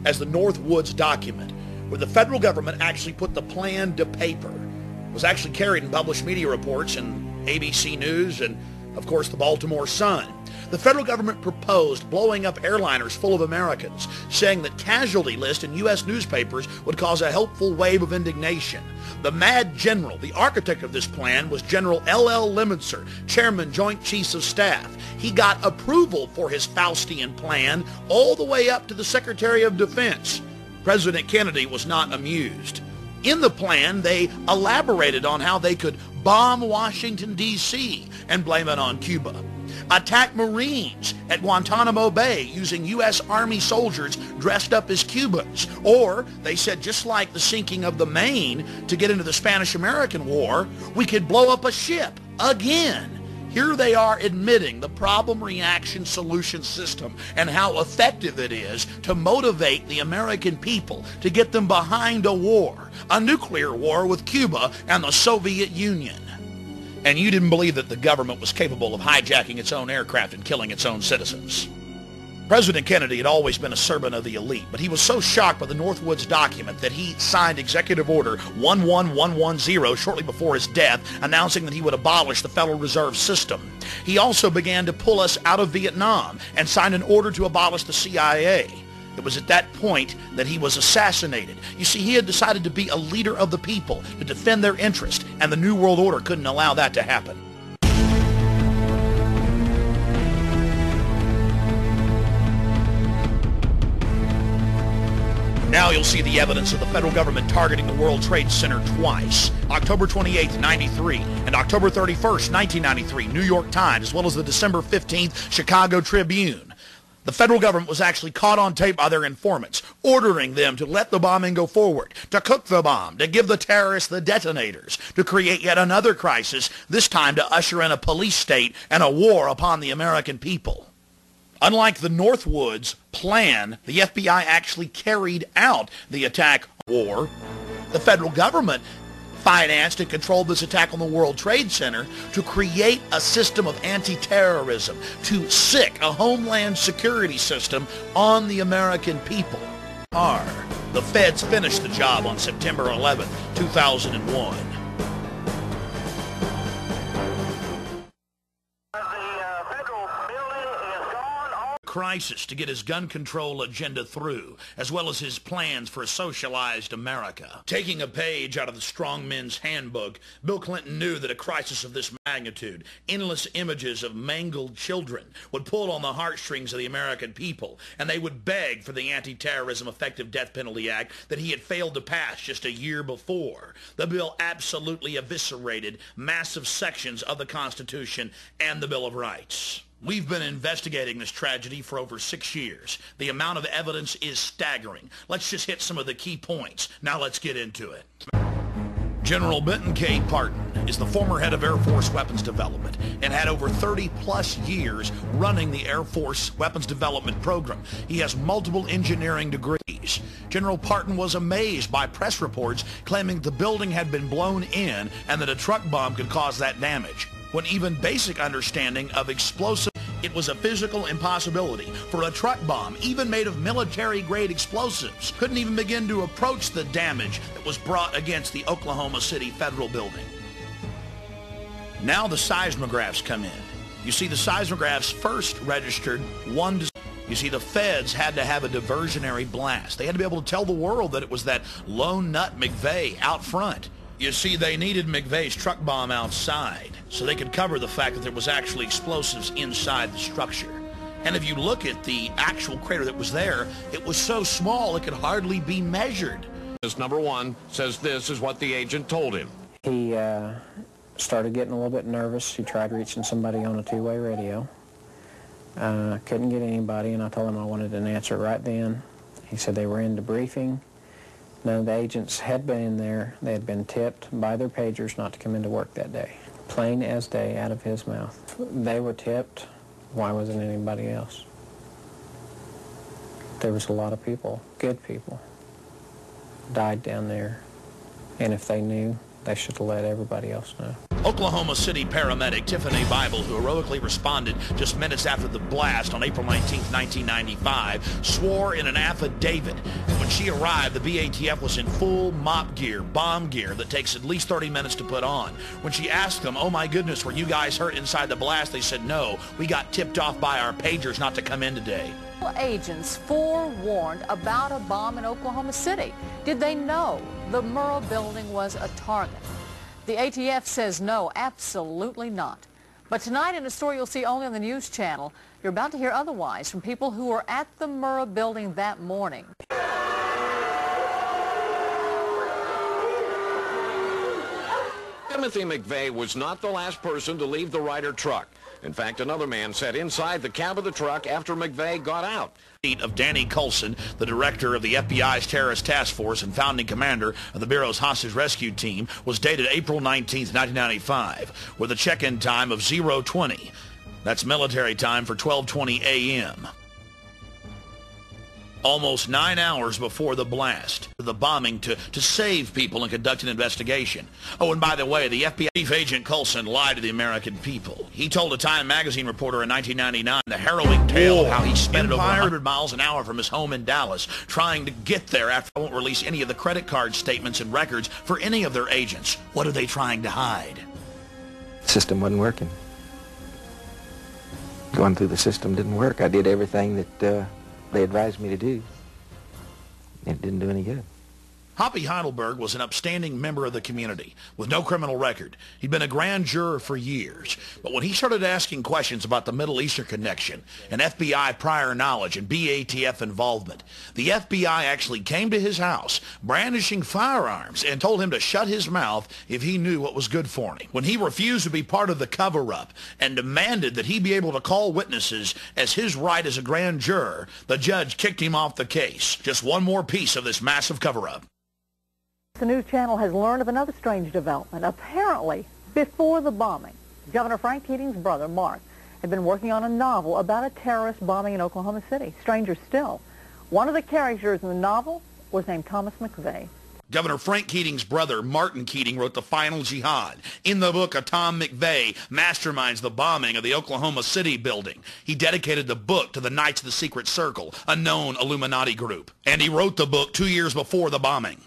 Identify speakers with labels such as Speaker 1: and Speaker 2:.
Speaker 1: as the Northwoods document, where the federal government actually put the plan to paper. It was actually carried in published media reports in ABC News and, of course, the Baltimore Sun. The federal government proposed blowing up airliners full of Americans, saying that casualty lists in U.S. newspapers would cause a helpful wave of indignation. The mad general, the architect of this plan, was General L.L. Lemonster, Chairman, Joint Chiefs of Staff. He got approval for his Faustian plan all the way up to the Secretary of Defense. President Kennedy was not amused. In the plan, they elaborated on how they could bomb Washington, D.C. and blame it on Cuba. Attack Marines at Guantanamo Bay using U.S. Army soldiers dressed up as Cubans. Or, they said, just like the sinking of the Maine to get into the Spanish-American War, we could blow up a ship again. Here they are admitting the problem-reaction-solution system and how effective it is to motivate the American people to get them behind a war, a nuclear war with Cuba and the Soviet Union. And you didn't believe that the government was capable of hijacking its own aircraft and killing its own citizens. President Kennedy had always been a servant of the elite, but he was so shocked by the Northwoods document that he signed Executive Order 11110 shortly before his death, announcing that he would abolish the Federal Reserve System. He also began to pull us out of Vietnam and signed an order to abolish the CIA. It was at that point that he was assassinated. You see, he had decided to be a leader of the people, to defend their interest, and the New World Order couldn't allow that to happen. Now you'll see the evidence of the federal government targeting the World Trade Center twice. October 28, 93 and October 31, 1993, New York Times, as well as the December 15th Chicago Tribune. The federal government was actually caught on tape by their informants, ordering them to let the bombing go forward, to cook the bomb, to give the terrorists the detonators, to create yet another crisis, this time to usher in a police state and a war upon the American people. Unlike the Northwoods plan, the FBI actually carried out the attack war. The federal government financed and controlled this attack on the World Trade Center to create a system of anti-terrorism, to sic a homeland security system on the American people. The feds finished the job on September 11, 2001. Crisis to get his gun control agenda through, as well as his plans for a socialized America. Taking a page out of the strongmen's handbook, Bill Clinton knew that a crisis of this magnitude, endless images of mangled children, would pull on the heartstrings of the American people, and they would beg for the Anti-Terrorism Effective Death Penalty Act that he had failed to pass just a year before. The bill absolutely eviscerated massive sections of the Constitution and the Bill of Rights. We've been investigating this tragedy for over 6 years. The amount of evidence is staggering. Let's just hit some of the key points. Now let's get into it. General Benton K. Parton is the former head of Air Force Weapons Development and had over 30-plus years running the Air Force Weapons Development Program. He has multiple engineering degrees. General Parton was amazed by press reports claiming the building had been blown in and that a truck bomb could cause that damage, when even basic understanding of explosive, it was a physical impossibility for a truck bomb, even made of military-grade explosives, couldn't even begin to approach the damage that was brought against the Oklahoma City Federal Building. Now the seismographs come in. You see, the seismographs first registered 1 to... You see, the feds had to have a diversionary blast. They had to be able to tell the world that it was that lone nut McVeigh out front. You see, they needed McVeigh's truck bomb outside so they could cover the fact that there was actually explosives inside the structure. And if you look at the actual crater that was there, it was so small it could hardly be measured.
Speaker 2: Number one says this is what the agent told him.
Speaker 3: He started getting a little bit nervous. He tried reaching somebody on a two-way radio. Couldn't get anybody, and I told him I wanted an answer right then. He said they were in debriefing. None of the agents had been in there. They had been tipped by their pagers not to come into work that day. Plain as day out of his mouth. They were tipped. Why wasn't anybody else? There was a lot of people, good people, died down there. And if they knew, they should have let everybody else know.
Speaker 1: Oklahoma City paramedic Tiffany Bible, who heroically responded just minutes after the blast on April 19, 1995, swore in an affidavit that when she arrived, the BATF was in full mop gear, bomb gear that takes at least 30 minutes to put on. When she asked them, "Oh my goodness, were you guys hurt inside the blast?" they said, "No, we got tipped off by our pagers not to come in today."
Speaker 4: Agents forewarned about a bomb in Oklahoma City. Did they know the Murrah building was a target? The ATF says no, absolutely not. But tonight, in a story you'll see only on the news channel, you're about to hear otherwise from people who were at the Murrah building that morning.
Speaker 2: Timothy McVeigh was not the last person to leave the Ryder truck. In fact, another man sat inside the cab of the truck after McVeigh got out.
Speaker 1: Of Danny Coulson, the director of the FBI's terrorist task force and founding commander of the Bureau's hostage rescue team, was dated April 19, 1995, with a check-in time of 0:20. That's military time for 12:20 a.m. Almost 9 hours before the blast, the bombing to save people and conduct an investigation. Oh, and by the way, the FBI chief agent Coulson lied to the American people. He told a Time magazine reporter in 1999 the harrowing tale of how he spent over 100 miles an hour from his home in Dallas trying to get there after they won't release any of the credit card statements and records for any of their agents. What are they trying to hide?
Speaker 5: The system wasn't working. Going through the system didn't work. I did everything that they advised me to do. It didn't do any good.
Speaker 1: Hoppy Heidelberg was an upstanding member of the community with no criminal record. He'd been a grand juror for years. But when he started asking questions about the Middle Eastern connection and FBI prior knowledge and BATF involvement, the FBI actually came to his house brandishing firearms and told him to shut his mouth if he knew what was good for him. When he refused to be part of the cover-up and demanded that he be able to call witnesses as his right as a grand juror, the judge kicked him off the case. Just one more piece of this massive cover-up.
Speaker 4: The news channel has learned of another strange development. Apparently, before the bombing, Governor Frank Keating's brother, Mark, had been working on a novel about a terrorist bombing in Oklahoma City. Stranger still, one of the characters in the novel was named Thomas McVeigh.
Speaker 1: Governor Frank Keating's brother, Martin Keating, wrote The Final Jihad. In the book, Tom McVeigh masterminds the bombing of the Oklahoma City building. He dedicated the book to the Knights of the Secret Circle, a known Illuminati group. And he wrote the book 2 years before the bombing.